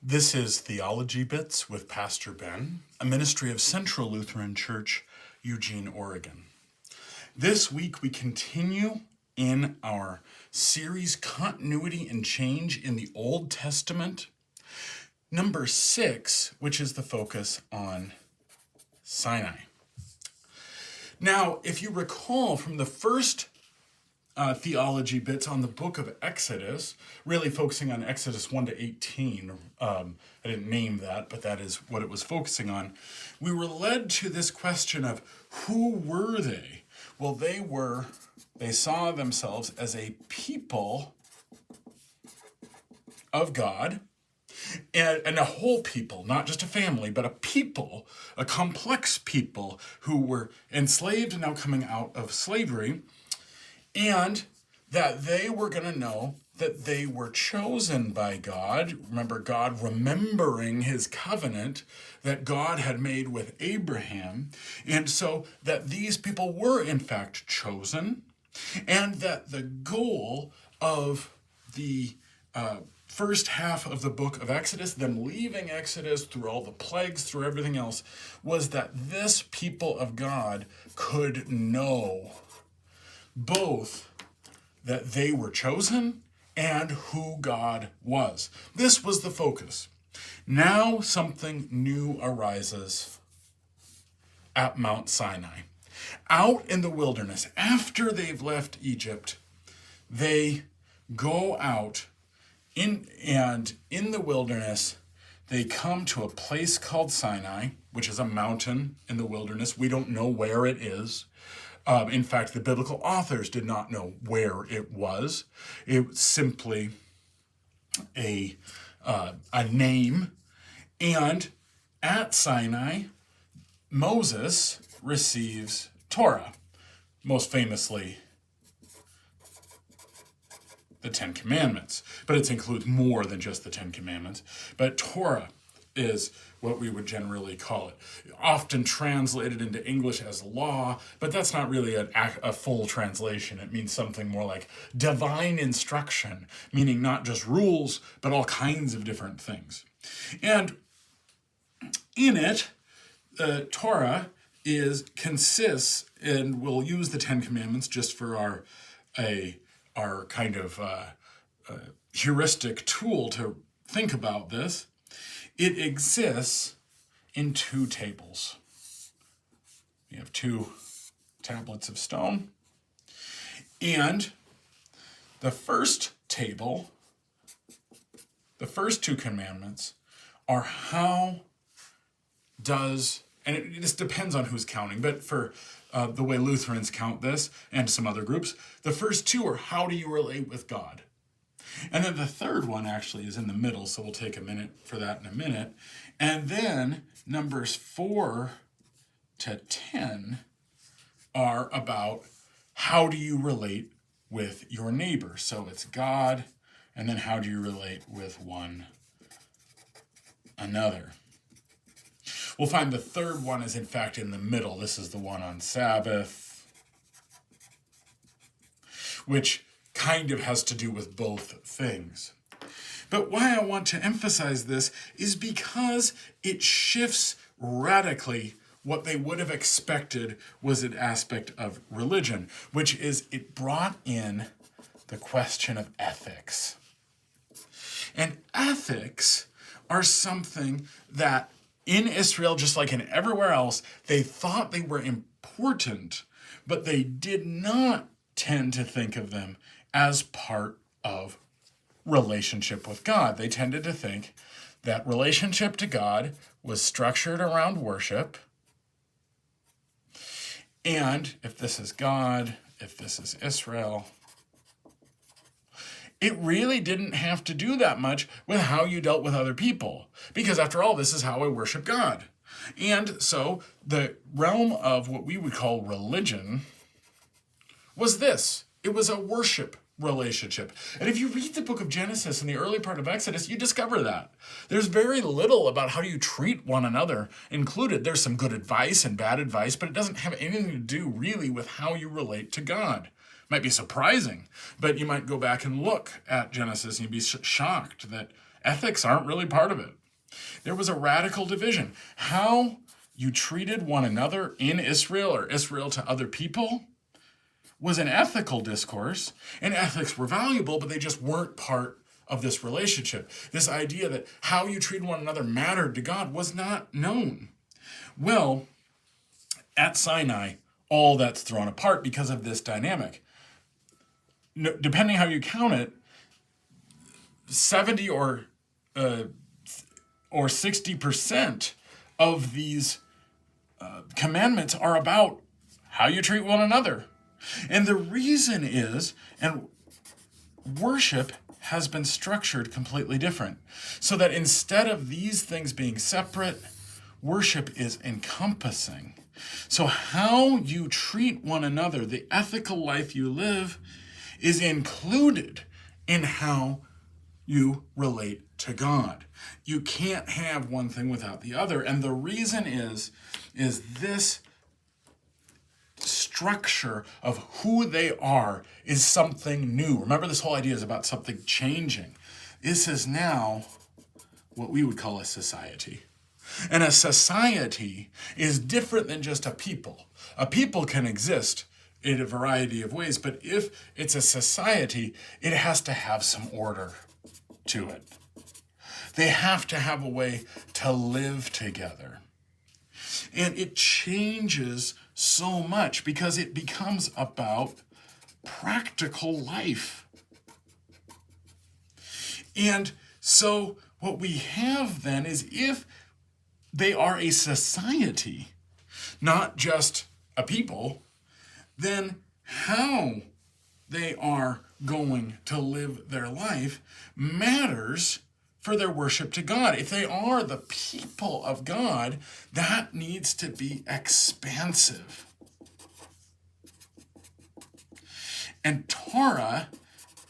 This is Theology Bits with Pastor Ben, a ministry of Central Lutheran Church, Eugene, Oregon. This week we continue in our series Continuity and Change in the Old Testament, number 6, which is the focus on Sinai. Now, if you recall from the first theology bits on the book of Exodus, really focusing on Exodus 1 to 18. I didn't name that, but that is what it was focusing on. We were led to this question of who were they? Well, they saw themselves as a people of God, and a whole people, not just a family, but a people, a complex people who were enslaved and now coming out of slavery. And that they were going to know that they were chosen by God. Remember, God remembering his covenant that God had made with Abraham. And so that these people were in fact chosen. And that the goal of the first half of the book of Exodus, them leaving Exodus through all the plagues, through everything else, was that this people of God could know both that they were chosen and who God was. This was the focus. Now something new arises at Mount Sinai. Out in the wilderness, after they've left Egypt, they go out in the wilderness. They come to a place called Sinai, which is a mountain in the wilderness. We don't know where it is. In fact, the biblical authors did not know where it was. It was simply a name. And at Sinai, Moses receives Torah, most famously the Ten Commandments. But it includes more than just the Ten Commandments. But Torah is what we would generally call it. Often translated into English as law, but that's not really a full translation. It means something more like divine instruction, meaning not just rules, but all kinds of different things. And in it, Torah consists, and we'll use the Ten Commandments just for our kind of heuristic tool to think about this. It exists in 2 tables. You have 2 tablets of stone. And the first table, the first 2 commandments, are and this depends on who's counting, but for the way Lutherans count this and some other groups, the first 2 are how do you relate with God? And then the third one actually is in the middle, so we'll take a minute for that in a minute. And then numbers 4 to 10 are about how do you relate with your neighbor. So it's God, and then how do you relate with one another. We'll find the third one is in fact in the middle. This is the one on Sabbath, which kind of has to do with both things. But why I want to emphasize this is because it shifts radically what they would have expected was an aspect of religion, which is it brought in the question of ethics. And ethics are something that in Israel, just like in everywhere else, they thought they were important, but they did not tend to think of them as part of relationship with God. They tended to think that relationship to God was structured around worship. And if this is God, if this is Israel, it really didn't have to do that much with how you dealt with other people. Because after all, this is how I worship God. And so the realm of what we would call religion was this. It was a worship relationship. And if you read the book of Genesis and the early part of Exodus, you discover that. There's very little about how do you treat one another included. There's some good advice and bad advice, but it doesn't have anything to do really with how you relate to God. Might be surprising, but you might go back and look at Genesis and you'd be shocked that Ethics aren't really part of it. There was a radical division. How you treated one another in Israel or Israel to other people was an ethical discourse, and ethics were valuable, but they just weren't part of this relationship. This idea that how you treated one another mattered to God was not known. Well, at Sinai, all that's thrown apart because of this dynamic. Depending how you count it, 70 or 60% of these commandments are about how you treat one another. And the reason is, and worship has been structured completely different. So that instead of these things being separate, worship is encompassing. So how you treat one another, the ethical life you live, is included in how you relate to God. You can't have one thing without the other. And the reason is this structure of who they are is something new. Remember, this whole idea is about something changing. This is now what we would call a society. And a society is different than just a people. A people can exist in a variety of ways, but if it's a society, it has to have some order to it. They have to have a way to live together. And it changes so much because it becomes about practical life. And so what we have then is, if they are a society, not just a people, then how they are going to live their life matters for their worship to God. If they are the people of God, that needs to be expansive. And Torah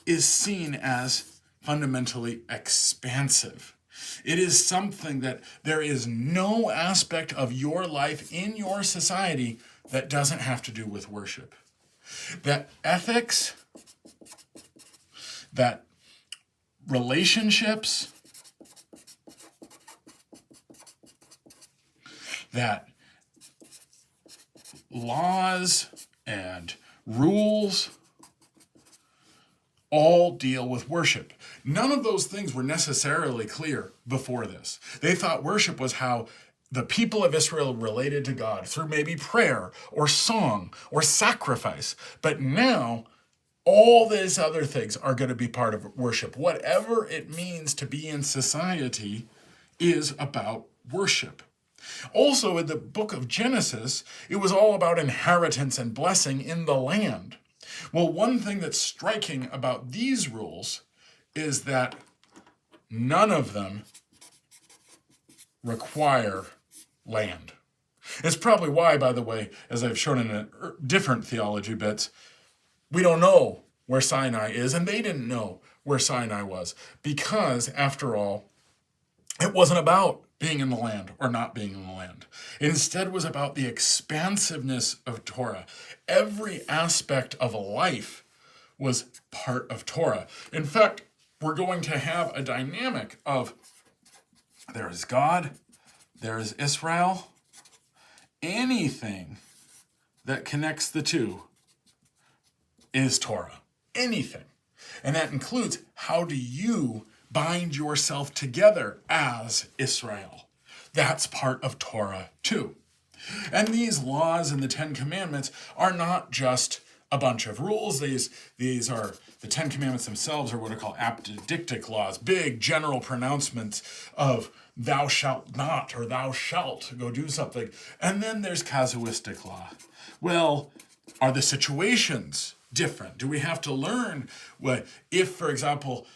is seen as fundamentally expansive. It is something that there is no aspect of your life in your society that doesn't have to do with worship. That ethics, that relationships, that laws and rules all deal with worship. None of those things were necessarily clear before this. They thought worship was how the people of Israel related to God through maybe prayer or song or sacrifice. But now, all these other things are going to be part of worship. Whatever it means to be in society is about worship. Also, in the book of Genesis, it was all about inheritance and blessing in the land. Well, one thing that's striking about these rules is that none of them require land. It's probably why, by the way, as I've shown in a different theology bits, we don't know where Sinai is, and they didn't know where Sinai was, because, after all, it wasn't about being in the land or not being in the land. It instead was about the expansiveness of Torah. Every aspect of life was part of Torah. In fact, we're going to have a dynamic of there is God, there is Israel. Anything that connects the two is Torah. Anything. And that includes, how do you bind yourself together as Israel? That's part of Torah too. And these laws and the Ten Commandments are not just a bunch of rules. These are, the Ten Commandments themselves are what are called apodictic laws, big general pronouncements of thou shalt not or thou shalt go do something. And then there's casuistic law. Well, are the situations different? Do we have to learn what, if, for example,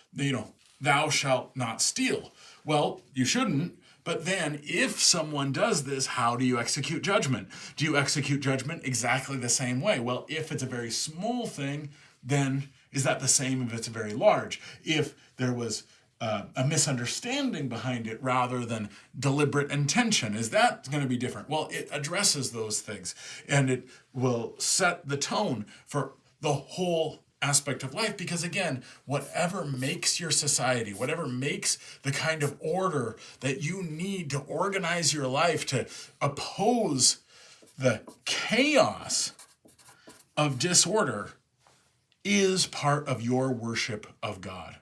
thou shalt not steal? Well, you shouldn't. But then, if someone does this, how do you execute judgment? Do you execute judgment exactly the same way? Well, if it's a very small thing, then is that the same if it's very large? If there was a misunderstanding behind it rather than deliberate intention, is that going to be different? Well, it addresses those things, and it will set the tone for the whole aspect of life, because again, whatever makes your society, whatever makes the kind of order that you need to organize your life to oppose the chaos of disorder, is part of your worship of God.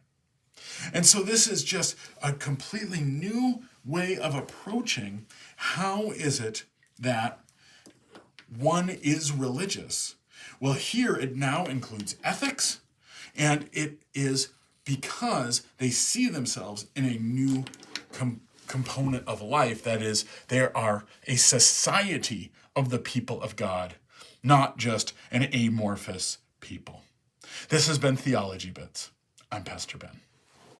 And so this is just a completely new way of approaching how is it that one is religious. Well, here it now includes ethics, and it is because they see themselves in a new component of life. That is, they are a society of the people of God, not just an amorphous people. This has been Theology Bits. I'm Pastor Ben.